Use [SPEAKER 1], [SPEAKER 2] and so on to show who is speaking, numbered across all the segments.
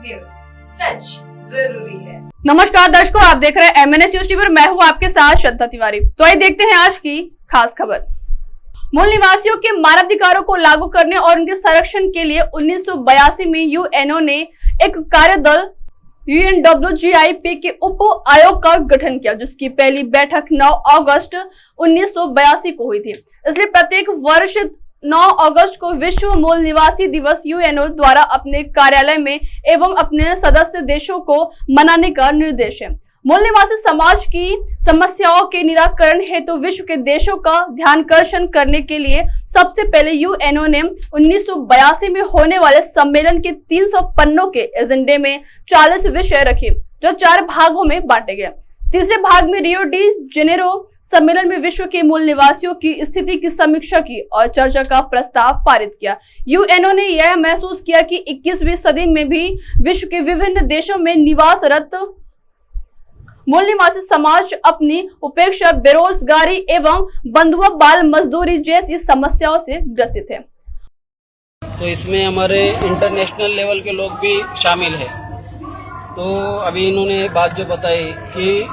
[SPEAKER 1] News, सच जरूरी है।
[SPEAKER 2] नमस्कार दर्शकों, आप देख रहे हैं MNS न्यूज टीवी पर मैं हूं आपके साथ श्रद्धा तिवारी। तो आइए देखते हैं आज की खास खबर। मूल निवासियों के मानवाधिकारों को लागू करने और उनके संरक्षण के लिए 1982 में यूएनओ ने एक कार्यदल UNWGIP के उप आयोग का गठन किया, जिसकी पहली बैठक 9 अगस्त 1982 को हुई थी। इसलिए प्रत्येक वर्ष 9 अगस्त को विश्व मूल निवासी दिवस यूएनओ द्वारा अपने कार्यालय में एवं अपने सदस्य देशों को मनाने का निर्देश है। मूल निवासी समाज की समस्याओं के निराकरण हेतु विश्व के देशों का ध्यानाकर्षण करने के लिए सबसे पहले यूएनओ ने 1982 में होने वाले सम्मेलन के 300 पन्नों के एजेंडे में 40 विषय रखे, जो 4 भागों में बांटे गए। तीसरे भाग में रियो डी जेनेरो सम्मेलन में विश्व के मूल निवासियों की स्थिति की समीक्षा की और चर्चा का प्रस्ताव पारित किया। यूएनओ ने यह महसूस किया कि 21वीं सदी में भी विश्व के विभिन्न देशों में निवासरत मूल निवासी समाज अपनी उपेक्षा, बेरोजगारी एवं बंधुआ बाल मजदूरी जैसी समस्याओं से ग्रसित है।
[SPEAKER 3] तो इसमें हमारे इंटरनेशनल लेवल के लोग भी शामिल हैं। तो अभी इन्होंने बात जो बताई कि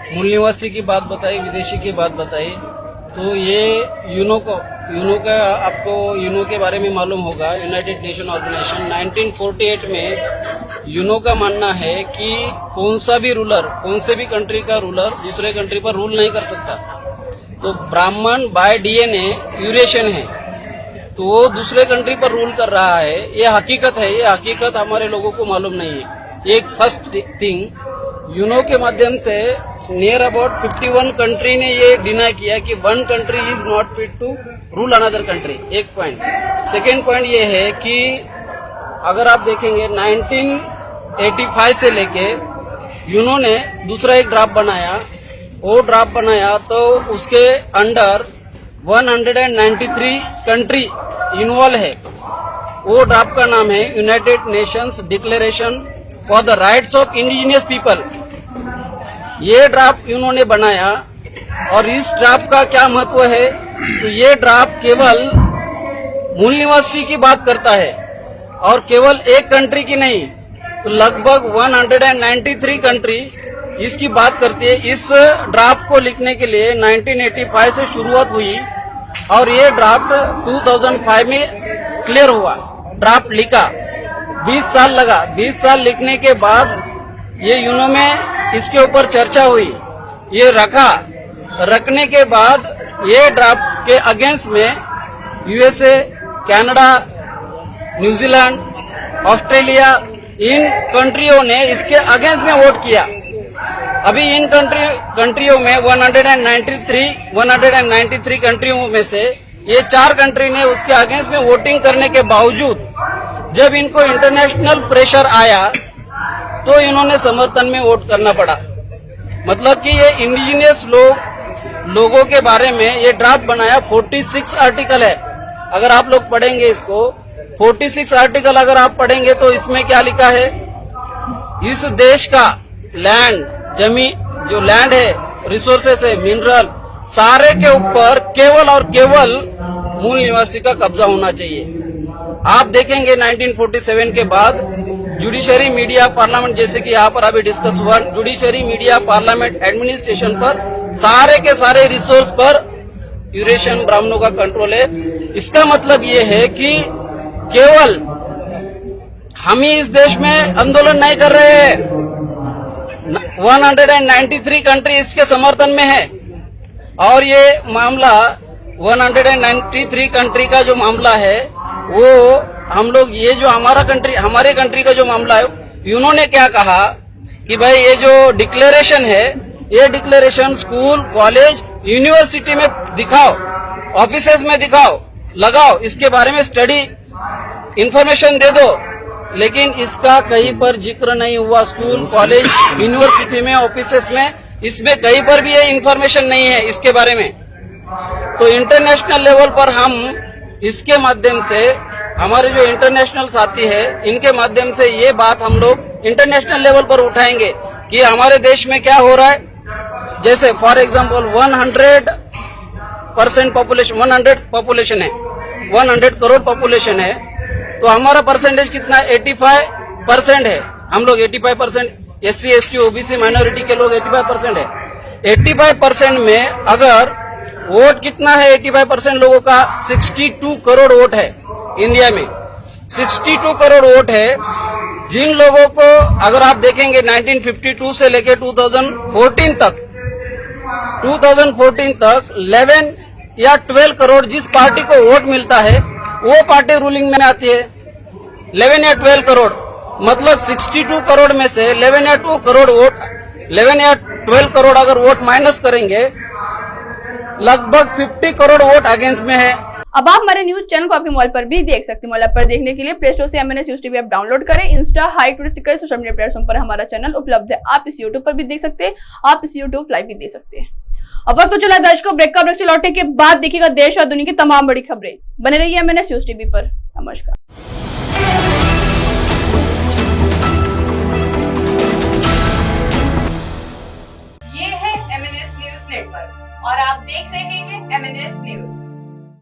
[SPEAKER 3] मूल निवासी की बात बताई, विदेशी की बात बताई, तो ये यूनो का आपको यूनो के बारे में मालूम होगा, यूनाइटेड नेशन ऑर्गेनाइजेशन। 1948 में यूनो का मानना है कि कौन सा भी रूलर, कौन से भी कंट्री का रूलर दूसरे कंट्री पर रूल नहीं कर सकता। तो ब्राह्मण बाय डीएनए यूरेशियन है, तो वो दूसरे कंट्री पर रूल कर रहा है। ये हकीकत है, ये हकीकत हमारे लोगों को मालूम नहीं है। एक फर्स्ट थिंग, यूनो के माध्यम से नियर अबाउट 51 कंट्री ने ये डिनाई किया कि one country is not fit to rule another country. एक पॉइंट। सेकेंड पॉइंट ये है कि अगर आप देखेंगे 1985 से लेके यूनो ने दूसरा एक ड्राफ्ट बनाया। वो ड्राफ्ट बनाया तो उसके अंडर 193 कंट्री इन्वॉल्व है। वो ड्राफ्ट का नाम है United Nations declaration for the rights of indigenous people. ये ड्राफ्ट इन्होंने बनाया और इस ड्राफ्ट का क्या महत्व है, तो ये ड्राफ्ट केवल मूल निवासी की बात करता है और केवल एक कंट्री की नहीं, तो लगभग 193 कंट्री इसकी बात करती है। इस ड्राफ्ट को लिखने के लिए 1985 से शुरुआत हुई और ये ड्राफ्ट 2005 में क्लियर हुआ। ड्राफ्ट लिखा 20 साल लगा। 20 साल लिखने के बाद ये यूनो में इसके ऊपर चर्चा हुई, ये रखने के बाद ये ड्राफ्ट के अगेंस्ट में यूएसए, कनाडा, न्यूजीलैंड, ऑस्ट्रेलिया, इन कंट्रियों ने इसके अगेंस्ट में वोट किया। अभी इन कंट्रियों में 193 कंट्रियों में से ये 4 कंट्री ने उसके अगेंस्ट में वोटिंग करने के बावजूद जब इनको इंटरनेशनल प्रेशर आया तो इन्होंने समर्थन में वोट करना पड़ा। मतलब कि ये इंडिजिनियस लोगों के बारे में ये ड्राफ्ट बनाया। 46 आर्टिकल है। अगर आप लोग पढ़ेंगे इसको, 46 आर्टिकल अगर आप पढ़ेंगे तो इसमें क्या लिखा है, इस देश का लैंड, जमीन जो लैंड है, रिसोर्सेस है, मिनरल, सारे के ऊपर केवल और केवल मूल निवासी का कब्जा होना चाहिए। आप देखेंगे 1947 के बाद जुडिशरी, मीडिया, पार्लियामेंट, जैसे कि यहाँ पर अभी डिस्कस हुआ, जुडिशरी, मीडिया, पार्लियामेंट, एडमिनिस्ट्रेशन पर सारे के सारे रिसोर्स पर यूरेशियन ब्राह्मणों का कंट्रोल है। इसका मतलब ये है कि केवल हम ही इस देश में आंदोलन नहीं कर रहे हैं, 193 कंट्री इसके समर्थन में है। और ये मामला 193 कंट्री का जो मामला है वो हम लोग, ये जो हमारे कंट्री का जो मामला है, उन्होंने क्या कहा कि भाई ये जो डिक्लेरेशन है, ये डिक्लेरेशन स्कूल, कॉलेज, यूनिवर्सिटी में दिखाओ, ऑफिसेस में दिखाओ, लगाओ, इसके बारे में स्टडी इंफॉर्मेशन दे दो। लेकिन इसका कहीं पर जिक्र नहीं हुआ। स्कूल, कॉलेज, यूनिवर्सिटी में, ऑफिसेस में, इसमें कहीं पर भी ये इंफॉर्मेशन नहीं है इसके बारे में। तो इंटरनेशनल लेवल पर हम इसके माध्यम से, हमारे जो इंटरनेशनल साथी है, इनके माध्यम से ये बात हम लोग इंटरनेशनल लेवल पर उठाएंगे कि हमारे देश में क्या हो रहा है। जैसे फॉर एग्जांपल 100% पॉपुलेशन, 100 पॉपुलेशन है, 100 करोड़ पॉपुलेशन है, तो हमारा परसेंटेज कितना है, 85 85% है, हम लोग 85%, SC ST OBC माइनॉरिटी के लोग 85% है। 85% में अगर वोट कितना है, 85% लोगों का 62 करोड़ वोट है इंडिया में। 62 करोड़ वोट है, जिन लोगों को अगर आप देखेंगे 1952 से लेके 2014 तक 11 या 12 करोड़ जिस पार्टी को वोट मिलता है वो पार्टी रूलिंग में आती है। 11 या 12 करोड़ मतलब 62 करोड़ में से 11 या 2 करोड़ वोट, 11 या 12 करोड़ अगर वोट माइनस करेंगे, लगभग 50 करोड़ वोट अगेंस्ट में है।
[SPEAKER 2] अब आप हमारे न्यूज चैनल को आपके मोबाइल पर भी देख सकते हैं। मोबाइल पर देखने के लिए प्ले स्टोर से MNS news TV app download करें। Insta, Hike, Twitter, social media platform पर हमारा चैनल उपलब्ध है। आप इस यूट्यूब पर भी देख सकते हैं, आप इस यूट्यूब लाइव भी देख सकते हैं। अब वक्त तो चला दर्शकों ब्रेक का। ब्रेक से लौटने के बाद देखिएगा देश और दुनिया की तमाम बड़ी खबरें। बने रहिए MNS न्यूज टीवी पर। नमस्कार।
[SPEAKER 1] ये है MNS न्यूज नेटवर्क और आप देख रहे हैं MNS न्यूज।